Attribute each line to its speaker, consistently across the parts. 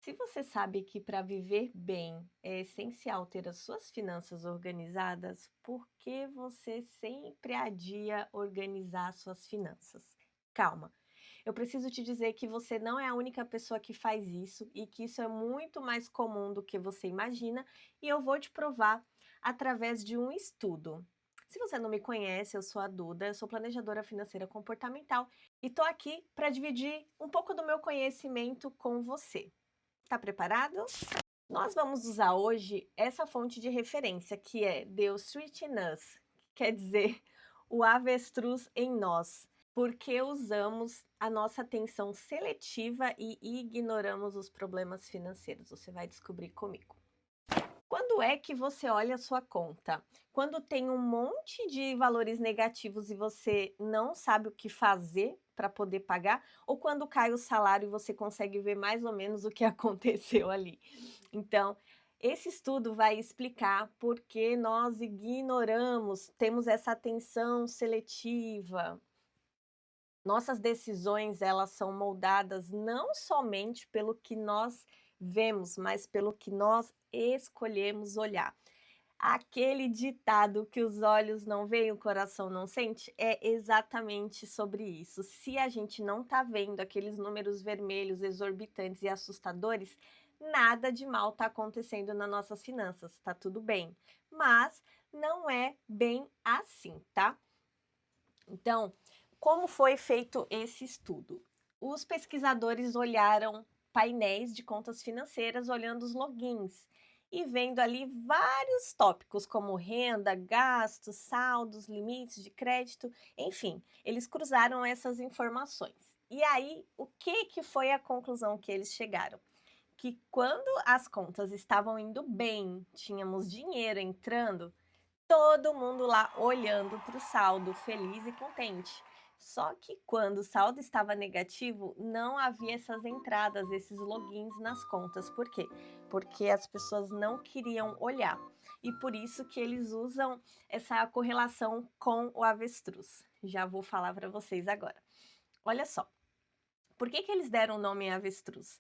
Speaker 1: Se você sabe que para viver bem é essencial ter as suas finanças organizadas, por que você sempre adia organizar suas finanças? Calma, eu preciso te dizer que você não é a única pessoa que faz isso e que isso é muito mais comum do que você imagina, e eu vou te provar através de um estudo. Se você não me conhece, eu sou a Duda, eu sou planejadora financeira comportamental e estou aqui para dividir um pouco do meu conhecimento com você. Tá preparado? Nós vamos usar hoje essa fonte de referência, que é The Ostrich in Us, que quer dizer o avestruz em nós, porque usamos a nossa atenção seletiva e ignoramos os problemas financeiros. Você vai descobrir comigo. Quando é que você olha a sua conta? Quando tem um monte de valores negativos e você não sabe o que fazer para poder pagar? Ou quando cai o salário e você consegue ver mais ou menos o que aconteceu ali? Então, esse estudo vai explicar por que nós ignoramos, temos essa atenção seletiva. Nossas decisões, elas são moldadas não somente pelo que nós vemos, mas pelo que nós escolhemos olhar. Aquele ditado que os olhos não veem, o coração não sente, é exatamente sobre isso. Se a gente não está vendo aqueles números vermelhos exorbitantes e assustadores, nada de mal está acontecendo nas nossas finanças, tá tudo bem. Mas não é bem assim, tá? Então, como foi feito esse estudo? Os pesquisadores olharam painéis de contas financeiras, olhando os logins e vendo ali vários tópicos como renda, gastos, saldos, limites de crédito, enfim, eles cruzaram essas informações. E aí, o que foi a conclusão que eles chegaram? Que quando as contas estavam indo bem, tínhamos dinheiro entrando, todo mundo lá olhando para o saldo, feliz e contente. Só que quando o saldo estava negativo, não havia essas entradas, esses logins nas contas. Por quê? Porque as pessoas não queriam olhar. E por isso que eles usam essa correlação com o avestruz. Já vou falar para vocês agora. Olha só, por que eles deram o nome avestruz?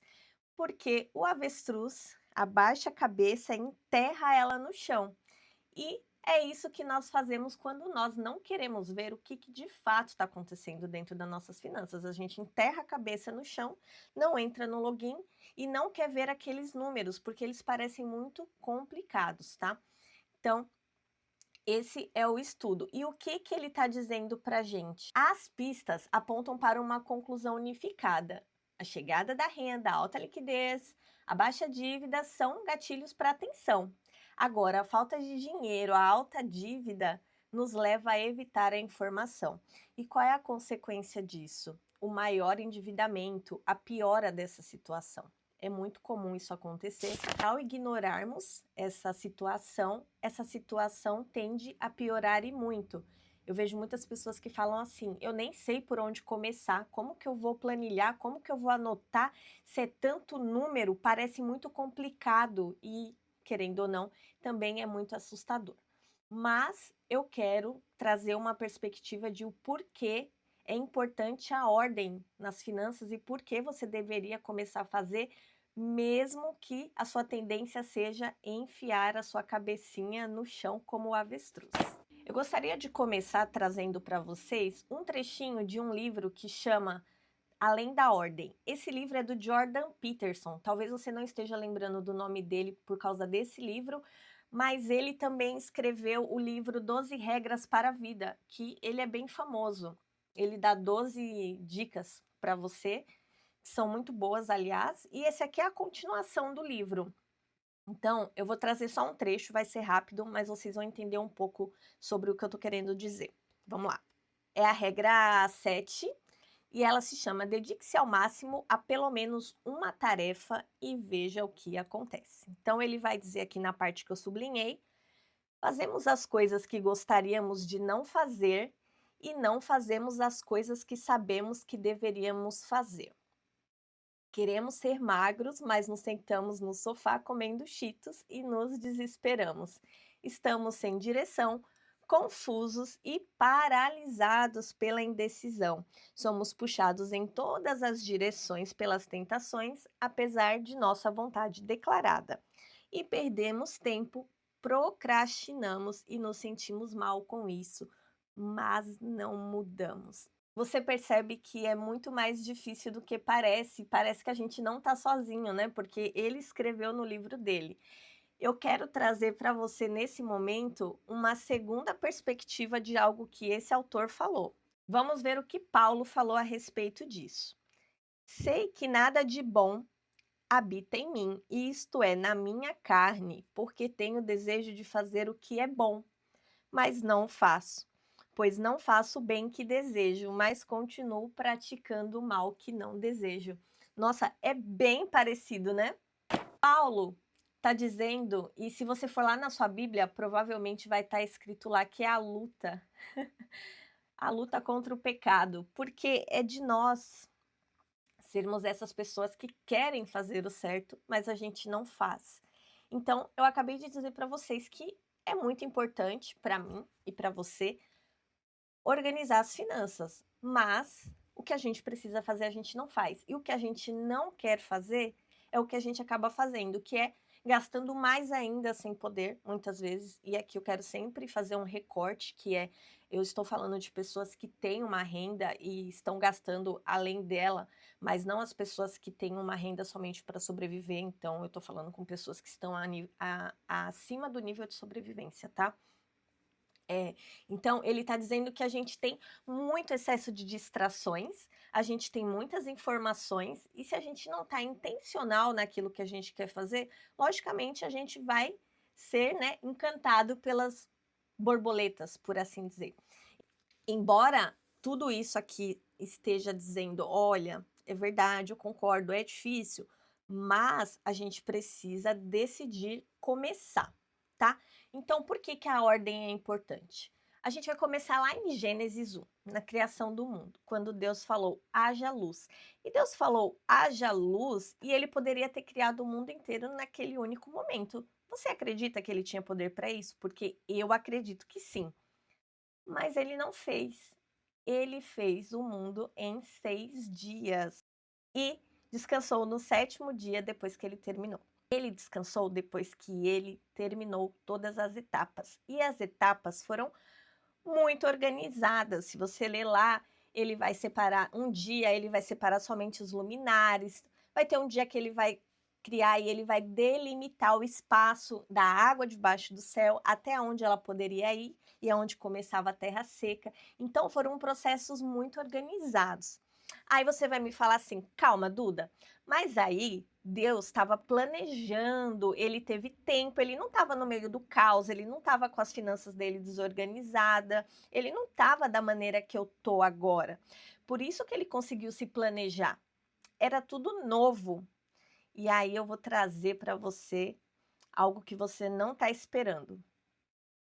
Speaker 1: Porque o avestruz abaixa a cabeça e enterra ela no chão. E é isso que nós fazemos quando nós não queremos ver o que de fato está acontecendo dentro das nossas finanças. A gente enterra a cabeça no chão, não entra no login e não quer ver aqueles números, porque eles parecem muito complicados, tá? Então, esse é o estudo. E o que ele está dizendo para a gente? As pistas apontam para uma conclusão unificada. A chegada da renda, a alta liquidez, a baixa dívida são gatilhos para atenção. Agora, a falta de dinheiro, a alta dívida, nos leva a evitar a informação. E qual é a consequência disso? O maior endividamento, a piora dessa situação. É muito comum isso acontecer. Ao ignorarmos essa situação tende a piorar e muito. Eu vejo muitas pessoas que falam assim: eu nem sei por onde começar, como que eu vou planilhar, como que eu vou anotar, se é tanto número, parece muito complicado e, querendo ou não, também é muito assustador. Mas eu quero trazer uma perspectiva de o porquê é importante a ordem nas finanças e por que você deveria começar a fazer, mesmo que a sua tendência seja enfiar a sua cabecinha no chão como o avestruz. Eu gostaria de começar trazendo para vocês um trechinho de um livro que chama Além da Ordem. Esse livro é do Jordan Peterson. Talvez você não esteja lembrando do nome dele por causa desse livro, mas ele também escreveu o livro 12 Regras para a Vida, que ele é bem famoso. Ele dá 12 dicas para você, que são muito boas, aliás, e esse aqui é a continuação do livro. Então, eu vou trazer só um trecho, vai ser rápido, mas vocês vão entender um pouco sobre o que eu estou querendo dizer. Vamos lá. É a regra 7 e ela se chama Dedique-se ao máximo a pelo menos uma tarefa e veja o que acontece. Então, ele vai dizer aqui na parte que eu sublinhei: fazemos as coisas que gostaríamos de não fazer e não fazemos as coisas que sabemos que deveríamos fazer. Queremos ser magros, mas nos sentamos no sofá comendo cheetos e nos desesperamos. Estamos sem direção, confusos e paralisados pela indecisão. Somos puxados em todas as direções pelas tentações, apesar de nossa vontade declarada. E perdemos tempo, procrastinamos e nos sentimos mal com isso, mas não mudamos. Você percebe que é muito mais difícil do que parece. Parece que a gente não está sozinho, né? Porque ele escreveu no livro dele. Eu quero trazer para você, nesse momento, uma segunda perspectiva de algo que esse autor falou. Vamos ver o que Paulo falou a respeito disso. Sei que nada de bom habita em mim, isto é, na minha carne, porque tenho desejo de fazer o que é bom, mas não faço. Pois não faço o bem que desejo, mas continuo praticando o mal que não desejo. Nossa, é bem parecido, né? Paulo está dizendo, e se você for lá na sua Bíblia, provavelmente vai estar escrito lá que é a luta contra o pecado, porque é de nós sermos essas pessoas que querem fazer o certo, mas a gente não faz. Então, eu acabei de dizer para vocês que é muito importante para mim e para você organizar as finanças, mas o que a gente precisa fazer a gente não faz. E o que a gente não quer fazer é o que a gente acaba fazendo, que é gastando mais ainda sem poder, muitas vezes. E aqui eu quero sempre fazer um recorte, que é, eu estou falando de pessoas que têm uma renda e estão gastando além dela, mas não as pessoas que têm uma renda somente para sobreviver. Então, eu estou falando com pessoas que estão acima do nível de sobrevivência, tá? Então ele está dizendo que a gente tem muito excesso de distrações, a gente tem muitas informações, e se a gente não está intencional naquilo que a gente quer fazer, logicamente a gente vai ser, né, encantado pelas borboletas, por assim dizer. Embora tudo isso aqui esteja dizendo, olha, é verdade, eu concordo, é difícil, mas a gente precisa decidir começar, tá? Então, por que que a ordem é importante? A gente vai começar lá em Gênesis 1, na criação do mundo, quando Deus falou, haja luz. E Deus falou, haja luz, e ele poderia ter criado o mundo inteiro naquele único momento. Você acredita que ele tinha poder para isso? Porque eu acredito que sim. Mas ele não fez. Ele fez o mundo em 6 dias e descansou no sétimo dia depois que ele terminou. Ele descansou depois que ele terminou todas as etapas. E as etapas foram muito organizadas. Se você ler lá, ele vai separar um dia, ele vai separar somente os luminares. Vai ter um dia que ele vai criar e ele vai delimitar o espaço da água debaixo do céu até onde ela poderia ir e aonde começava a terra seca. Então foram processos muito organizados. Aí você vai me falar assim: "Calma, Duda, mas aí Deus estava planejando, ele teve tempo, ele não estava no meio do caos, ele não estava com as finanças dele desorganizada, ele não estava da maneira que eu tô agora. Por isso que ele conseguiu se planejar. Era tudo novo. E aí eu vou trazer para você algo que você não está esperando.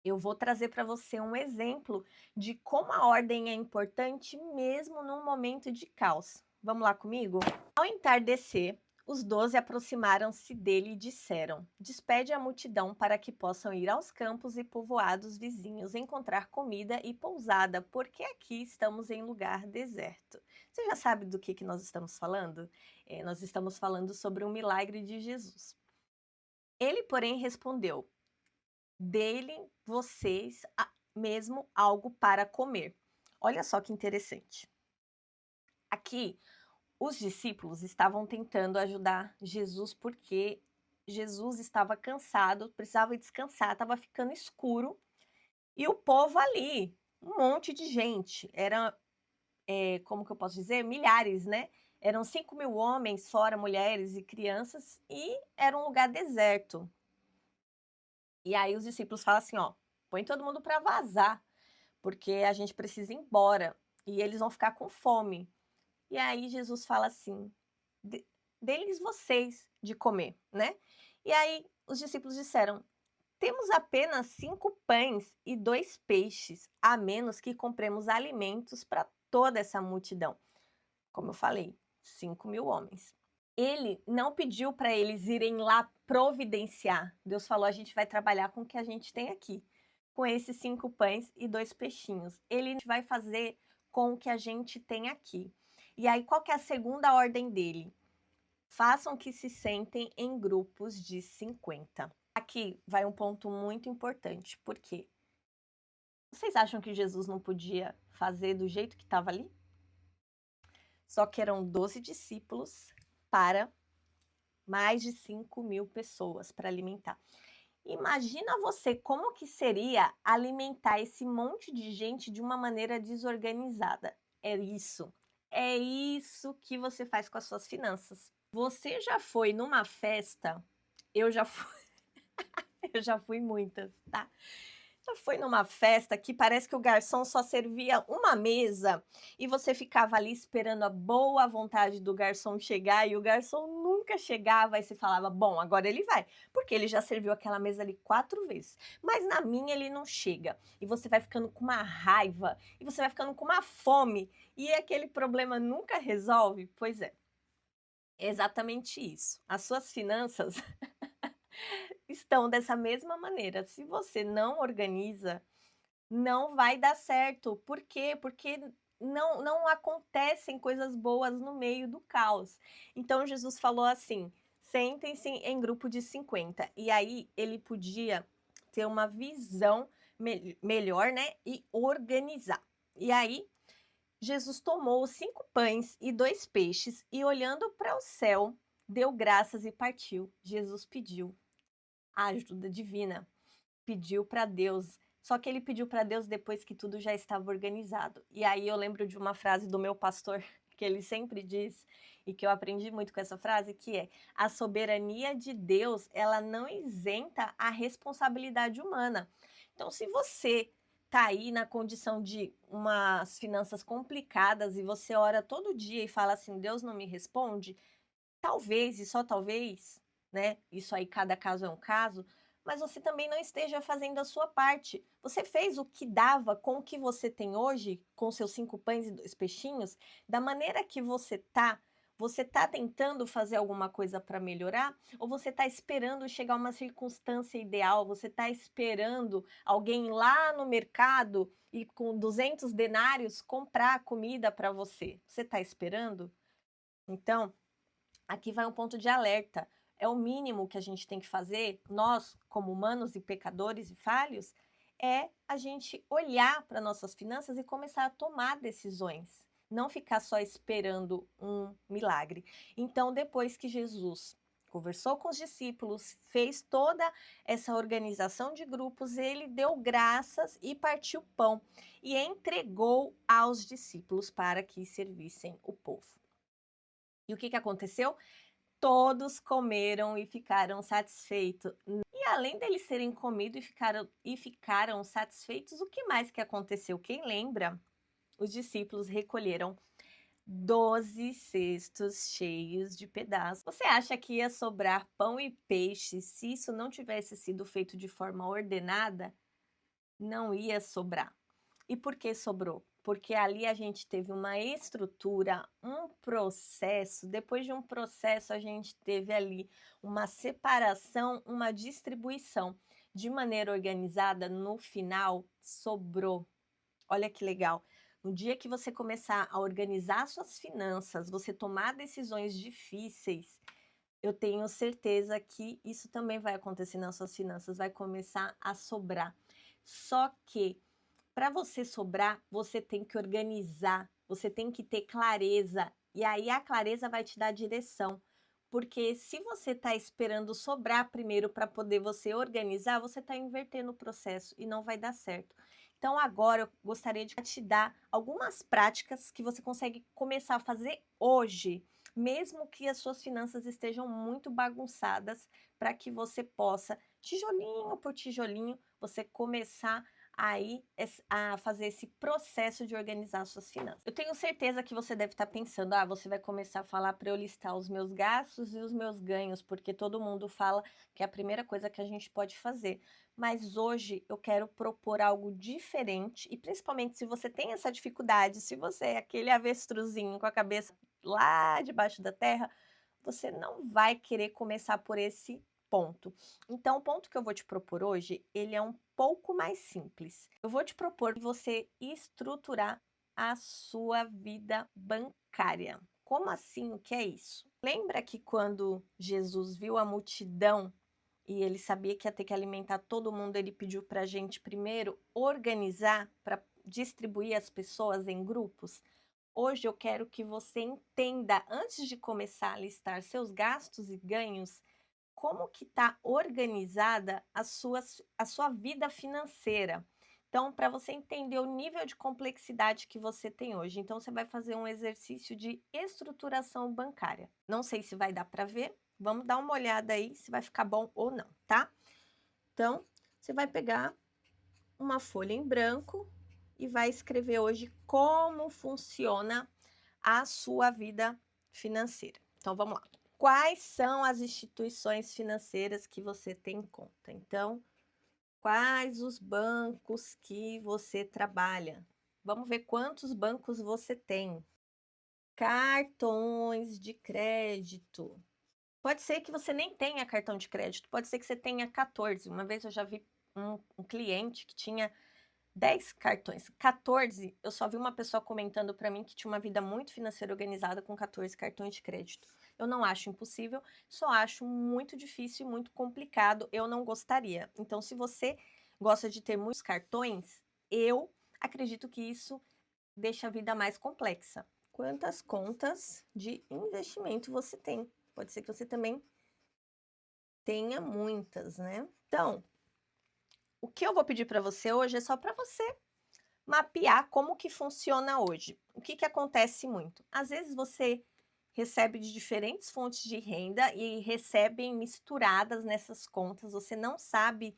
Speaker 1: Eu vou trazer para você um exemplo de como a ordem é importante mesmo num momento de caos. Vamos lá comigo? Ao entardecer, os 12 aproximaram-se dele e disseram: Despede a multidão para que possam ir aos campos e povoados vizinhos encontrar comida e pousada, porque aqui estamos em lugar deserto. Você já sabe do que nós estamos falando? Nós estamos falando sobre um milagre de Jesus. Ele, porém, respondeu: Dê-lhe vocês mesmo algo para comer. Olha só que interessante. Aqui, os discípulos estavam tentando ajudar Jesus porque Jesus estava cansado, precisava descansar, estava ficando escuro. E o povo ali, um monte de gente, era, como que eu posso dizer? Milhares, né? Eram 5.000 homens, fora mulheres e crianças, e era um lugar deserto. E aí os discípulos falam assim, ó, põe todo mundo para vazar, porque a gente precisa ir embora e eles vão ficar com fome. E aí Jesus fala assim, dê-lhes vocês de comer, né? E aí os discípulos disseram, temos apenas 5 pães e 2 peixes, a menos que compremos alimentos para toda essa multidão. Como eu falei, 5.000 homens. Ele não pediu para eles irem lá providenciar. Deus falou: a gente vai trabalhar com o que a gente tem aqui. com esses 5 pães e 2 peixinhos. Ele vai fazer com o que a gente tem aqui. E aí, qual que é a segunda ordem dele? Façam que se sentem em grupos de 50. Aqui vai um ponto muito importante, porque vocês acham que Jesus não podia fazer do jeito que estava ali? Só que eram 12 discípulos para mais de 5.000 pessoas para alimentar. Imagina você como que seria alimentar esse monte de gente de uma maneira desorganizada. É isso que você faz com as suas finanças. Você já foi numa festa? Eu já fui, eu já fui muitas, tá? Já foi numa festa que parece que o garçom só servia uma mesa e você ficava ali esperando a boa vontade do garçom chegar e o garçom nunca chegava e você falava: "Bom, agora ele vai", porque ele já serviu aquela mesa ali 4 vezes, mas na minha ele não chega. E você vai ficando com uma raiva, e você vai ficando com uma fome, e aquele problema nunca resolve? Pois é, exatamente isso. As suas finanças estão dessa mesma maneira. Se você não organiza, não vai dar certo. Por quê? Porque não acontecem coisas boas no meio do caos. Então Jesus falou assim: "Sentem-se em grupo de 50". E aí ele podia ter uma visão melhor, né, e organizar. E aí Jesus tomou os 5 pães e 2 peixes e olhando para o céu, deu graças e partiu. Jesus pediu a ajuda divina, pediu para Deus. Só que ele pediu para Deus depois que tudo já estava organizado. E aí eu lembro de uma frase do meu pastor, que ele sempre diz, e que eu aprendi muito com essa frase, que é: a soberania de Deus, ela não isenta a responsabilidade humana. Então, se você tá aí na condição de umas finanças complicadas e você ora todo dia e fala assim: Deus não me responde, talvez, e só talvez, né, isso aí cada caso é um caso, mas você também não esteja fazendo a sua parte. Você fez o que dava com o que você tem hoje, com seus 5 pães e 2 peixinhos, da maneira que você tá tentando fazer alguma coisa para melhorar? Ou você está esperando chegar uma circunstância ideal? Você está esperando alguém lá no mercado e com 200 denários comprar comida para você? Você está esperando? Então, aqui vai um ponto de alerta. É o mínimo que a gente tem que fazer, nós, como humanos e pecadores e falhos, é a gente olhar para nossas finanças e começar a tomar decisões, não ficar só esperando um milagre. Então, depois que Jesus conversou com os discípulos, fez toda essa organização de grupos, ele deu graças e partiu pão e entregou aos discípulos para que servissem o povo. E o que aconteceu? Todos comeram e ficaram satisfeitos. E além deles serem comido e ficaram satisfeitos, o que mais que aconteceu? Quem lembra? Os discípulos recolheram 12 cestos cheios de pedaços. Você acha que ia sobrar pão e peixe se isso não tivesse sido feito de forma ordenada? Não ia sobrar. E por que sobrou? Porque ali a gente teve uma estrutura, um processo. Depois de um processo, a gente teve ali uma separação, uma distribuição. De maneira organizada, no final, sobrou. Olha que legal. No dia que você começar a organizar suas finanças, você tomar decisões difíceis, eu tenho certeza que isso também vai acontecer nas suas finanças, vai começar a sobrar. Só que para você sobrar, você tem que organizar, você tem que ter clareza, e aí a clareza vai te dar direção. Porque se você está esperando sobrar primeiro para poder você organizar, você está invertendo o processo e não vai dar certo. Então agora eu gostaria de te dar algumas práticas que você consegue começar a fazer hoje, mesmo que as suas finanças estejam muito bagunçadas, para que você possa, tijolinho por tijolinho, você começar aí a fazer esse processo de organizar suas finanças. Eu tenho certeza que você deve estar pensando: ah, você vai começar a falar para eu listar os meus gastos e os meus ganhos, porque todo mundo fala que é a primeira coisa que a gente pode fazer. Mas hoje eu quero propor algo diferente e principalmente se você tem essa dificuldade, se você é aquele avestruzinho com a cabeça lá debaixo da terra, você não vai querer começar por esse ponto. Então, o ponto que eu vou te propor hoje, ele é um pouco mais simples. Eu vou te propor você estruturar a sua vida bancária. Como assim? O que é isso? Lembra que quando Jesus viu a multidão e ele sabia que ia ter que alimentar todo mundo, ele pediu para a gente primeiro organizar para distribuir as pessoas em grupos? Hoje eu quero que você entenda, antes de começar a listar seus gastos e ganhos, como que está organizada a sua vida financeira. Então, para você entender o nível de complexidade que você tem hoje, então você vai fazer um exercício de estruturação bancária. Não sei se vai dar para ver, vamos dar uma olhada aí se vai ficar bom ou não, tá? Então, você vai pegar uma folha em branco e vai escrever hoje como funciona a sua vida financeira. Então, vamos lá. Quais são as instituições financeiras que você tem conta? Então, quais os bancos que você trabalha? Vamos ver quantos bancos você tem. Cartões de crédito. Pode ser que você nem tenha cartão de crédito, pode ser que você tenha 14. Uma vez eu já vi um cliente que tinha 10 cartões. 14, eu só vi uma pessoa comentando para mim que tinha uma vida muito financeira organizada com 14 cartões de crédito. Eu não acho impossível, só acho muito difícil e muito complicado. Eu não gostaria. Então, se você gosta de ter muitos cartões, eu acredito que isso deixa a vida mais complexa. Quantas contas de investimento você tem? Pode ser que você também tenha muitas, né? Então, o que eu vou pedir para você hoje é só para você mapear como que funciona hoje. O que que acontece muito? Às vezes você recebe de diferentes fontes de renda e recebem misturadas nessas contas, você não sabe,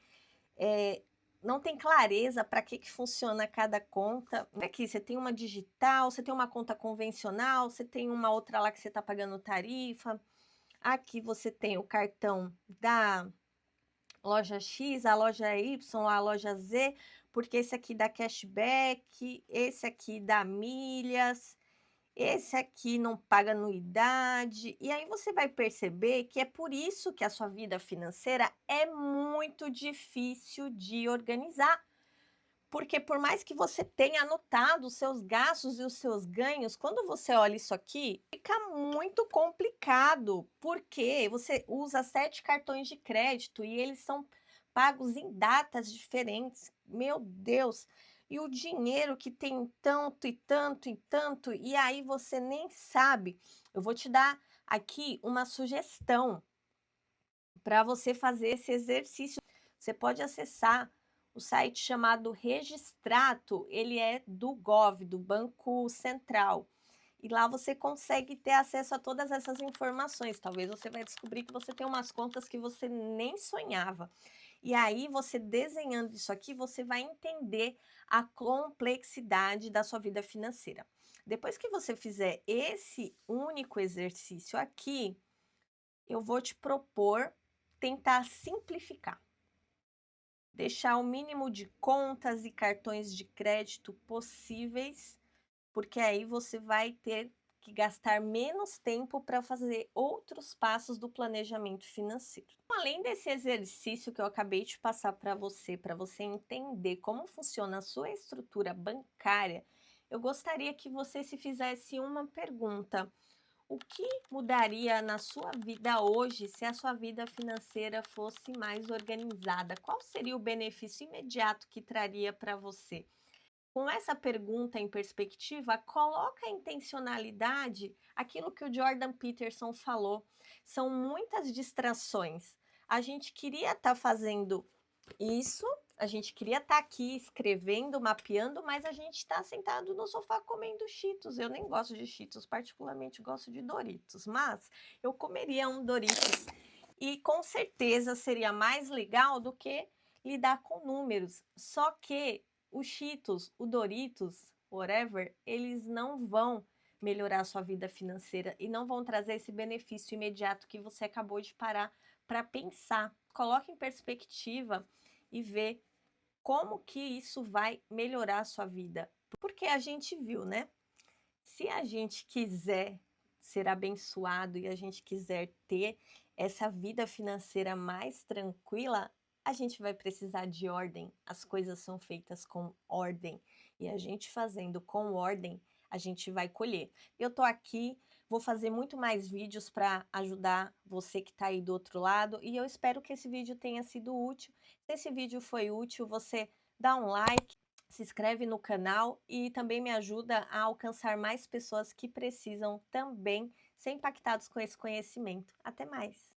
Speaker 1: não tem clareza para que funciona cada conta. Aqui você tem uma digital, você tem uma conta convencional, você tem uma outra lá que você está pagando tarifa. Aqui você tem o cartão da loja X, a loja Y, a loja Z, porque esse aqui dá cashback, esse aqui dá milhas, esse aqui não paga anuidade. E aí você vai perceber que é por isso que a sua vida financeira é muito difícil de organizar. Porque por mais que você tenha anotado os seus gastos e os seus ganhos, quando você olha isso aqui, fica muito complicado, porque você usa 7 cartões de crédito e eles são pagos em datas diferentes. Meu Deus! E o dinheiro que tem tanto e tanto e tanto, e aí você nem sabe. Eu vou te dar aqui uma sugestão para você fazer esse exercício. Você pode acessar o site chamado Registrato, ele é do Gov, do Banco Central. E lá você consegue ter acesso a todas essas informações. Talvez você vai descobrir que você tem umas contas que você nem sonhava. E aí, você desenhando isso aqui, você vai entender a complexidade da sua vida financeira. Depois que você fizer esse único exercício aqui, eu vou te propor tentar simplificar. Deixar o mínimo de contas e cartões de crédito possíveis, porque aí você vai ter que gastar menos tempo para fazer outros passos do planejamento financeiro. Além desse exercício que eu acabei de passar para você entender como funciona a sua estrutura bancária, eu gostaria que você se fizesse uma pergunta. O que mudaria na sua vida hoje se a sua vida financeira fosse mais organizada? Qual seria o benefício imediato que traria para você? Com essa pergunta em perspectiva, coloca a intencionalidade, aquilo que o Jordan Peterson falou. São muitas distrações. A gente queria estar fazendo isso, a gente queria estar aqui escrevendo, mapeando, mas a gente está sentado no sofá comendo Cheetos. Eu nem gosto de Cheetos, particularmente gosto de Doritos, mas eu comeria um Doritos e com certeza seria mais legal do que lidar com números. Só que o Cheetos, o Doritos, whatever, eles não vão melhorar a sua vida financeira e não vão trazer esse benefício imediato que você acabou de parar para pensar. Coloque em perspectiva e vê como que isso vai melhorar a sua vida. Porque a gente viu, né? Se a gente quiser ser abençoado e a gente quiser ter essa vida financeira mais tranquila, a gente vai precisar de ordem. As coisas são feitas com ordem e a gente fazendo com ordem, a gente vai colher. Eu tô aqui, vou fazer muito mais vídeos para ajudar você que está aí do outro lado e eu espero que esse vídeo tenha sido útil. Se esse vídeo foi útil, você dá um like, se inscreve no canal e também me ajuda a alcançar mais pessoas que precisam também ser impactados com esse conhecimento. Até mais!